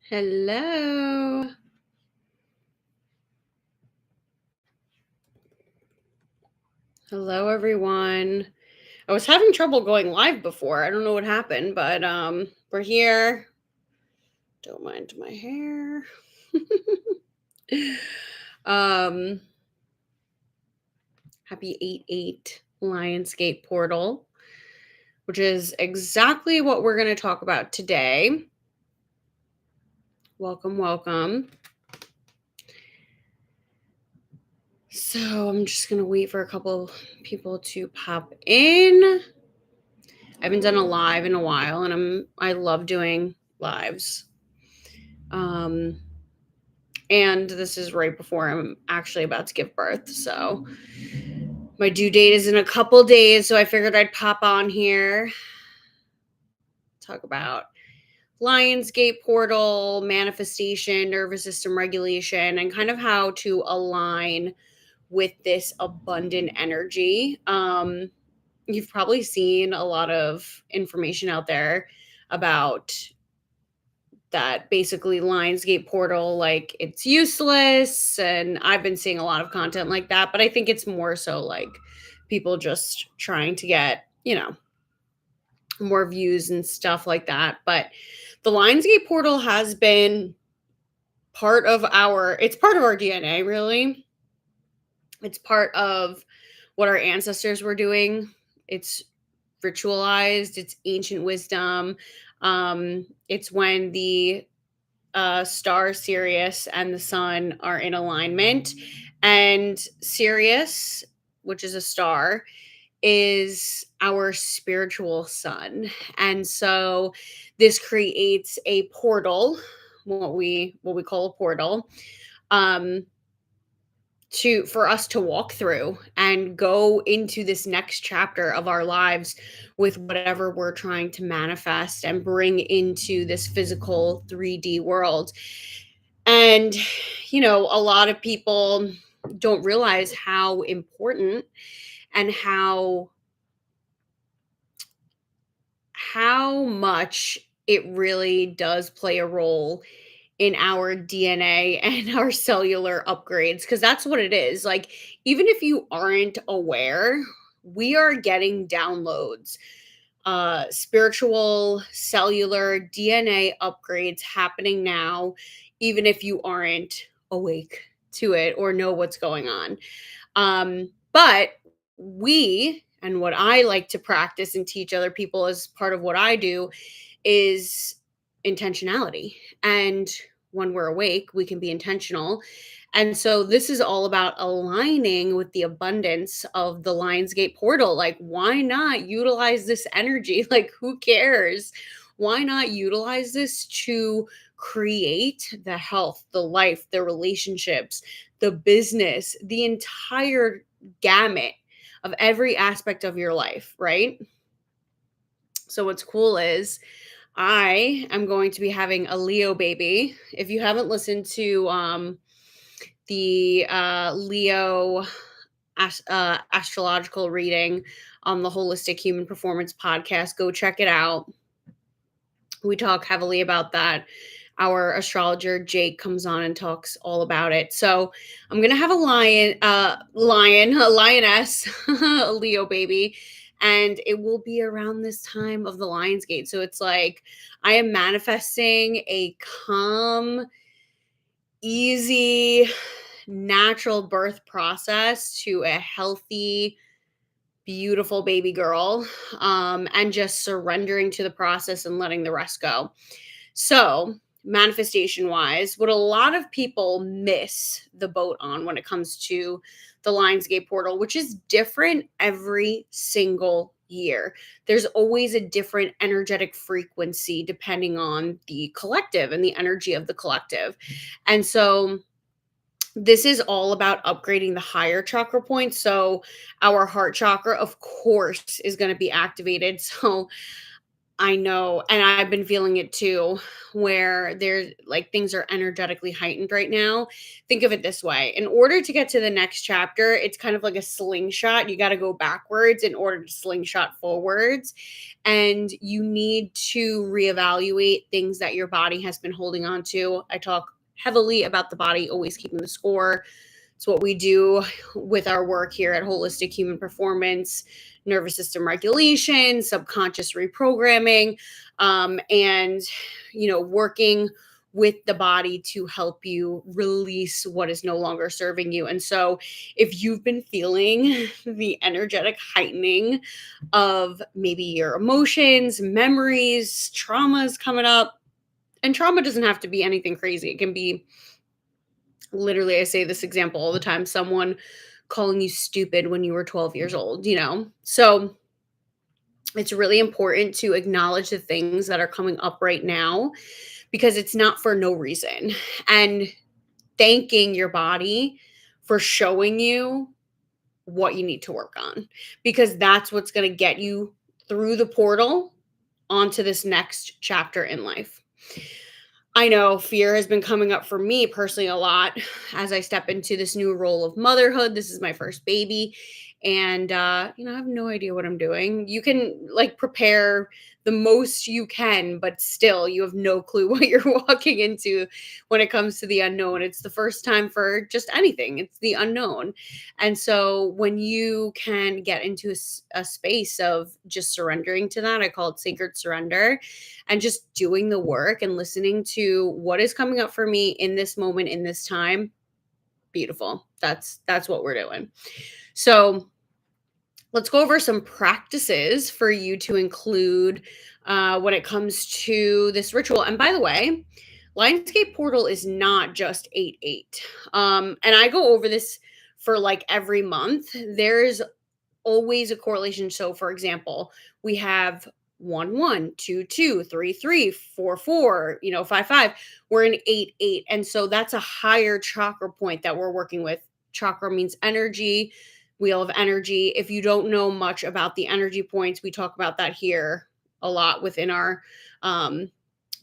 Hello. Hello, everyone. I was having trouble going live before. I don't know what happened, but we're here. Don't mind my hair. um Happy 8/8 Lionsgate portal, which is exactly what we're going to talk about today. Welcome, welcome. So, I'm just going to wait for a couple people to pop in. I haven't done a live in a while, and I love doing lives. And this is right before I'm actually about to give birth. So my due date is in a couple days. So I figured I'd pop on here, talk about Lionsgate portal, manifestation, nervous system regulation, and kind of how to align with this abundant energy. You've probably seen a lot of information out there about that basically Lionsgate portal, like it's useless. And I've been seeing a lot of content like that, but I think it's more so like people just trying to get, more views and stuff like that. But the Lionsgate portal has been it's part of our DNA, really. It's part of what our ancestors were doing. It's ritualized, it's ancient wisdom. It's when the star Sirius and the sun are in alignment. And Sirius, which is a star, is our spiritual sun. And so this creates a portal, what we call a portal, um, for us to walk through and go into this next chapter of our lives with whatever we're trying to manifest and bring into this physical 3D world. And a lot of people don't realize how important and how much it really does play a role in our DNA and our cellular upgrades, because that's what it is. Like, even if you aren't aware, we are getting downloads, spiritual, cellular, DNA upgrades happening now, even if you aren't awake to it or know what's going on. But and what I like to practice and teach other people as part of what I do is intentionality. And when we're awake, we can be intentional. And so this is all about aligning with the abundance of the Lionsgate portal. Like, why not utilize this energy? Like, who cares? Why not utilize this to create the health, the life, the relationships, the business, the entire gamut of every aspect of your life, right? So, what's cool is I am going to be having a Leo baby. If you haven't listened to the Leo astrological reading on the Holistic Human Performance podcast, go check it out. We talk heavily about that. Our astrologer Jake comes on and talks all about it. So I'm gonna have a lioness, a Leo baby, and it will be around this time of the Lionsgate. So it's like I am manifesting a calm, easy, natural birth process to a healthy, beautiful baby girl, and just surrendering to the process and letting the rest go. So, manifestation wise, what a lot of people miss the boat on when it comes to the Lionsgate portal, which is different every single year. There's always a different energetic frequency depending on the collective and the energy of the collective. And so, this is all about upgrading the higher chakra points. So, our heart chakra, of course, is going to be activated. So, I know, and I've been feeling it too, where there's like things are energetically heightened right now. Think of it this way: in order to get to the next chapter, it's kind of like a slingshot. You got to go backwards in order to slingshot forwards. And you need to reevaluate things that your body has been holding on to. I talk heavily about the body always keeping the score. It's what we do with our work here at Holistic Human Performance, nervous system regulation, subconscious reprogramming, and working with the body to help you release what is no longer serving you. And so, if you've been feeling the energetic heightening of maybe your emotions, memories, traumas coming up, and trauma doesn't have to be anything crazy. It can be literally, I say this example all the time, someone calling you stupid when you were 12 years old. So it's really important to acknowledge the things that are coming up right now because it's not for no reason. And thanking your body for showing you what you need to work on, because that's what's going to get you through the portal onto this next chapter in life. I know fear has been coming up for me personally a lot as I step into this new role of motherhood. This is my first baby. And, I have no idea what I'm doing. You can like prepare the most you can, but still, you have no clue what you're walking into when it comes to the unknown. It's the first time for just anything, it's the unknown. And so, when you can get into a space of just surrendering to that, I call it sacred surrender, and just doing the work and listening to what is coming up for me in this moment, in this time, beautiful. That's what we're doing. So let's go over some practices for you to include when it comes to this ritual. And by the way, Lionsgate Portal is not just 8-8. And I go over this for like every month. There's always a correlation. So, for example, we have 1-1, 2-2, 3-3, 4-4, 5-5. We're in 8-8. And so that's a higher chakra point that we're working with. Chakra means energy, wheel of energy. If you don't know much about the energy points, we talk about that here a lot within our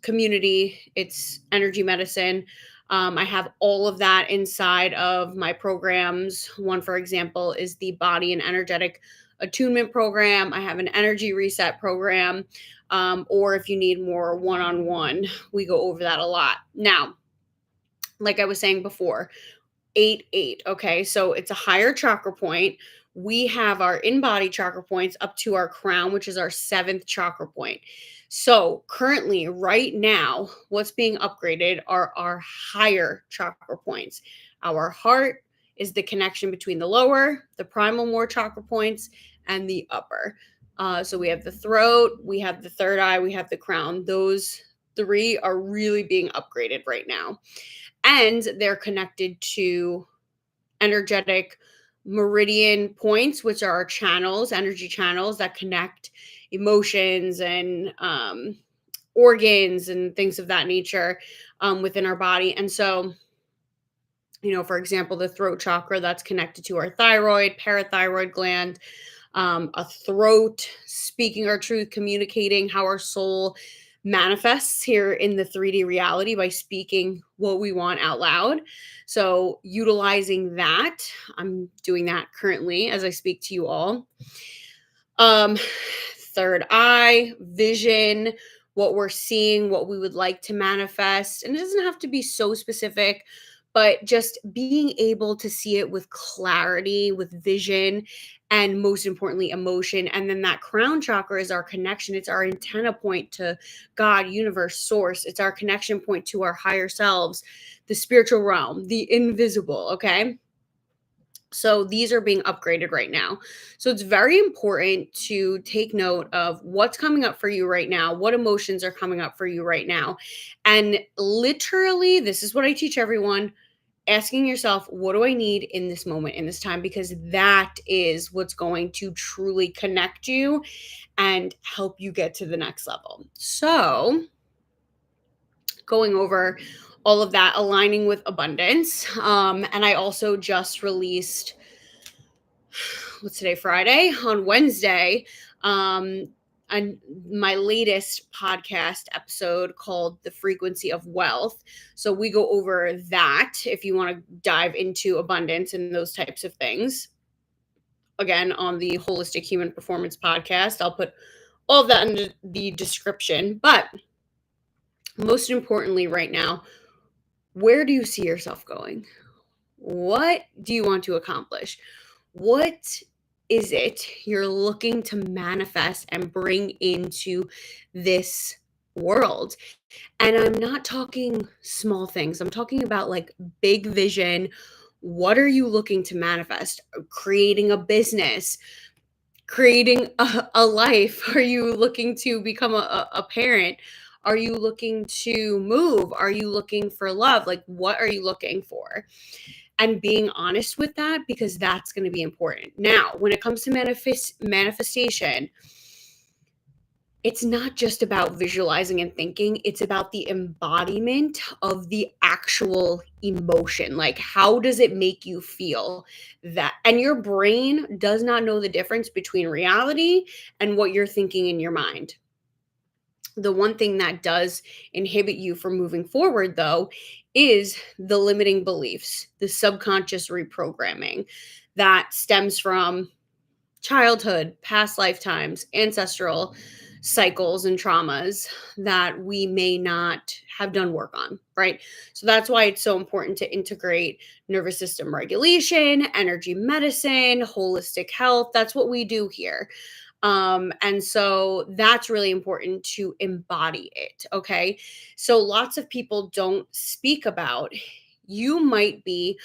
community. It's energy medicine. I have all of that inside of my programs. One, for example, is the body and energetic attunement program. I have an energy reset program. Or if you need more one-on-one, we go over that a lot. Now, like I was saying before, 8-8. Okay. So it's a higher chakra point. We have our in-body chakra points up to our crown, which is our 7th chakra point. So currently, right now, what's being upgraded are our higher chakra points. Our heart is the connection between the lower, the primal more chakra points, and the upper. So we have the throat, we have the third eye, we have the crown. Those 3 are really being upgraded right now. And they're connected to energetic meridian points, which are our channels, energy channels that connect emotions and organs and things of that nature within our body. And so, for example, the throat chakra, that's connected to our thyroid, parathyroid gland, a throat, speaking our truth, communicating how our soul manifests here in the 3D reality by speaking what we want out loud. So, utilizing that, I'm doing that currently as I speak to you all. Third eye, vision, what we're seeing, what we would like to manifest. And it doesn't have to be so specific, but just being able to see it with clarity, with vision, and most importantly, emotion. And then that crown chakra is our connection. It's our antenna point to God, universe, source. It's our connection point to our higher selves, the spiritual realm, the invisible. Okay. So these are being upgraded right now. So it's very important to take note of what's coming up for you right now, what emotions are coming up for you right now. And literally, this is what I teach everyone, asking yourself, what do I need in this moment, in this time? Because that is what's going to truly connect you and help you get to the next level. So going over all of that, aligning with abundance. And I also just released, what's today, Friday? On Wednesday, my latest podcast episode called The Frequency of Wealth. So we go over that if you want to dive into abundance and those types of things. Again, on the Holistic Human Performance podcast, I'll put all of that in the description. But most importantly, right now, where do you see yourself going? What do you want to accomplish? What is it you're looking to manifest and bring into this world? And I'm not talking small things. I'm talking about like big vision. What are you looking to manifest? Creating a business, creating a life. Are you looking to become a parent? Are you looking to move? Are you looking for love? Like, what are you looking for? And being honest with that, because that's going to be important. Now, when it comes to manifestation, it's not just about visualizing and thinking, it's about the embodiment of the actual emotion. Like, how does it make you feel that? And your brain does not know the difference between reality and what you're thinking in your mind. The one thing that does inhibit you from moving forward, though, is the limiting beliefs, the subconscious reprogramming that stems from childhood, past lifetimes, ancestral cycles and traumas that we may not have done work on, right? So that's why it's so important to integrate nervous system regulation, energy medicine, holistic health. That's what we do here. And so that's really important to embody it. Okay. So lots of people don't speak about, you might be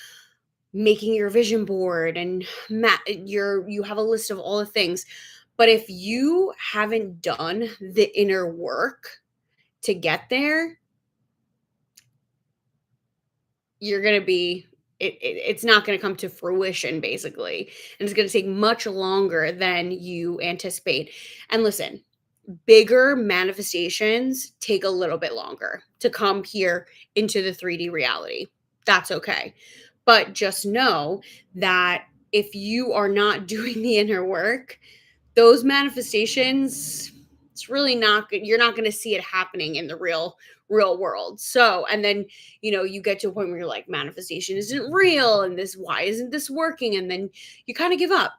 making your vision board and you have a list of all the things, but if you haven't done the inner work to get there, you're going to be it's not going to come to fruition, basically, and it's going to take much longer than you anticipate. And listen, bigger manifestations take a little bit longer to come here into the 3D reality. That's okay. But just know that if you are not doing the inner work, those manifestations, it's really not good. You're not going to see it happening in the real world. So, and then, you get to a point where you're like, manifestation isn't real, and why isn't this working? And then you kind of give up.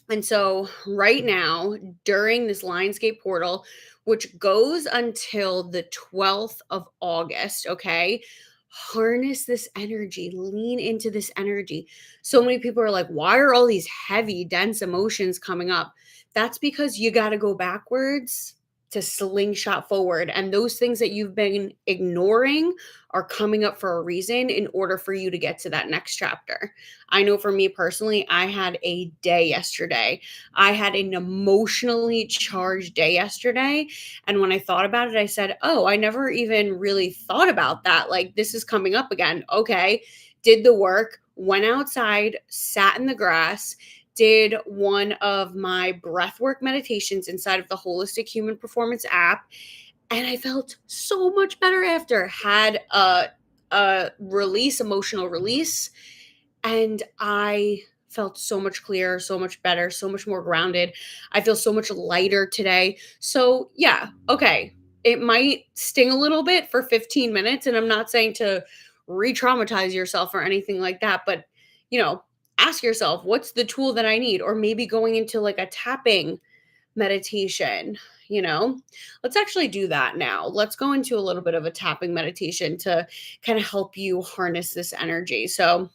And so, right now, during this Lionsgate portal, which goes until the 12th of August, okay, harness this energy, lean into this energy. So many people are like, why are all these heavy, dense emotions coming up? That's because you got to go backwards to slingshot forward. And those things that you've been ignoring are coming up for a reason in order for you to get to that next chapter. I know for me personally, I had a day yesterday. I had an emotionally charged day yesterday. And when I thought about it, I said, oh, I never even really thought about that. Like, this is coming up again. Okay. Did the work, went outside, sat in the grass, did one of my breathwork meditations inside of the Holistic Human Performance app, and I felt so much better after. Had a release, emotional release, and I felt so much clearer, so much better, so much more grounded. I feel so much lighter today. So, yeah, okay. It might sting a little bit for 15 minutes, and I'm not saying to re-traumatize yourself or anything like that, but ask yourself, what's the tool that I need? Or maybe going into like a tapping meditation, let's actually do that now. Let's go into a little bit of a tapping meditation to kind of help you harness this energy. So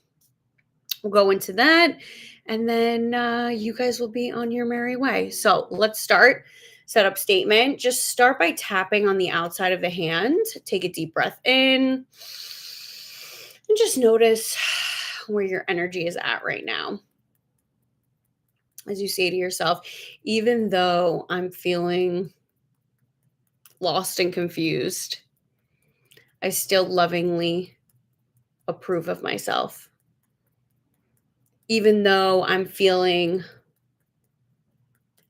we'll go into that, and then you guys will be on your merry way. So let's start. Set up statement. Just start by tapping on the outside of the hand. Take a deep breath in and just notice where your energy is at right now. As you say to yourself, even though I'm feeling lost and confused, I still lovingly approve of myself. Even though I'm feeling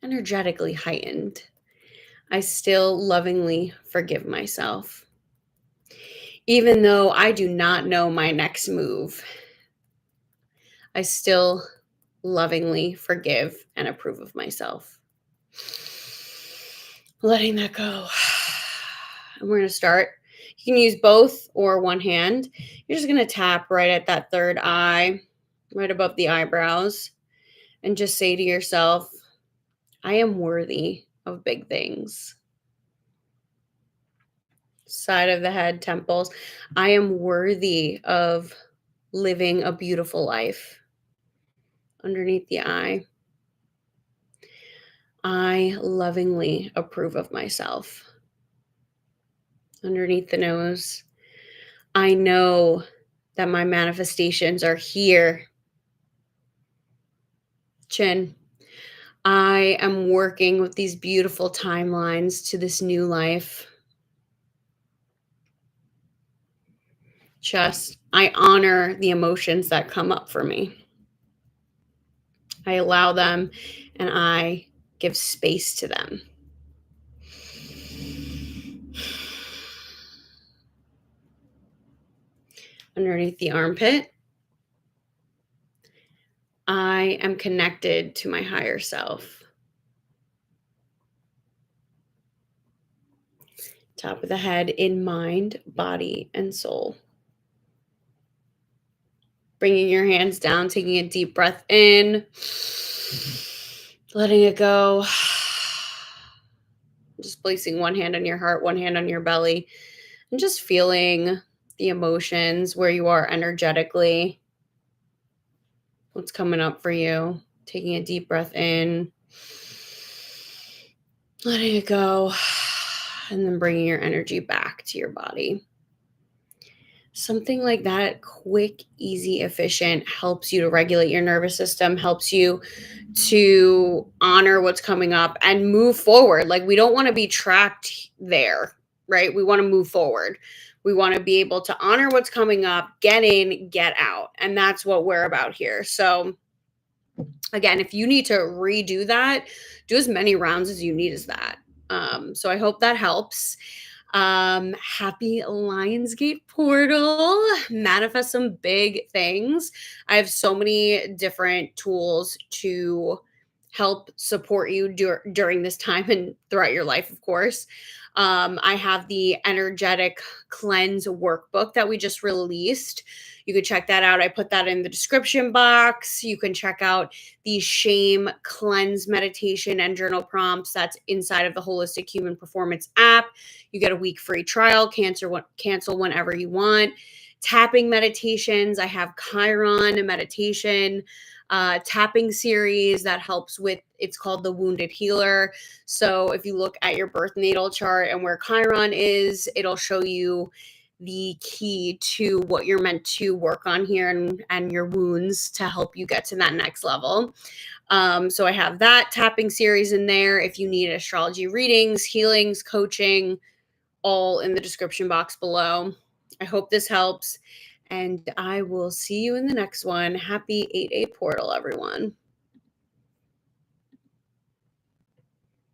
energetically heightened, I still lovingly forgive myself. Even though I do not know my next move, I still lovingly forgive and approve of myself. letting that go. And we're going to start. You can use both or one hand. You're just going to tap right at that third eye, right above the eyebrows, and just say to yourself, I am worthy of big things. Side of the head, temples. I am worthy of living a beautiful life. Underneath the eye. I lovingly approve of myself. Underneath the nose. I know that my manifestations are here. Chin. I am working with these beautiful timelines to this new life. Chest. I honor the emotions that come up for me. I allow them and I give space to them. Underneath the armpit. I am connected to my higher self. Top of the head, in mind, body, and soul. Bringing your hands down, taking a deep breath in, letting it go. Just placing one hand on your heart, one hand on your belly, and just feeling the emotions where you are energetically. What's coming up for you? Taking a deep breath in, letting it go, and then bringing your energy back to your body. Something like that, quick, easy, efficient, helps you to regulate your nervous system, helps you to honor what's coming up and move forward. Like, we don't want to be trapped there, right? We want to move forward. We want to be able to honor what's coming up, get in, get out. And that's what we're about here. So, again, if you need to redo that, do as many rounds as you need as that. So I hope that helps. Happy Lionsgate portal. Manifest some big things. I have so many different tools to help support you during this time and throughout your life, of course. I have the energetic cleanse workbook that we just released. You can check that out. I put that in the description box. You can check out the shame cleanse meditation and journal prompts that's inside of the Holistic Human Performance app. You get a week free trial, cancel whenever you want. Tapping meditations. I have Chiron meditation tapping series that helps with, it's called the Wounded Healer. So if you look at your birth natal chart and where Chiron is, it'll show you the key to what you're meant to work on here and your wounds to help you get to that next level. So I have that tapping series in there. If you need astrology readings, healings, coaching, all in the description box below. I hope this helps, and I will see you in the next one. Happy 8-8 portal, everyone.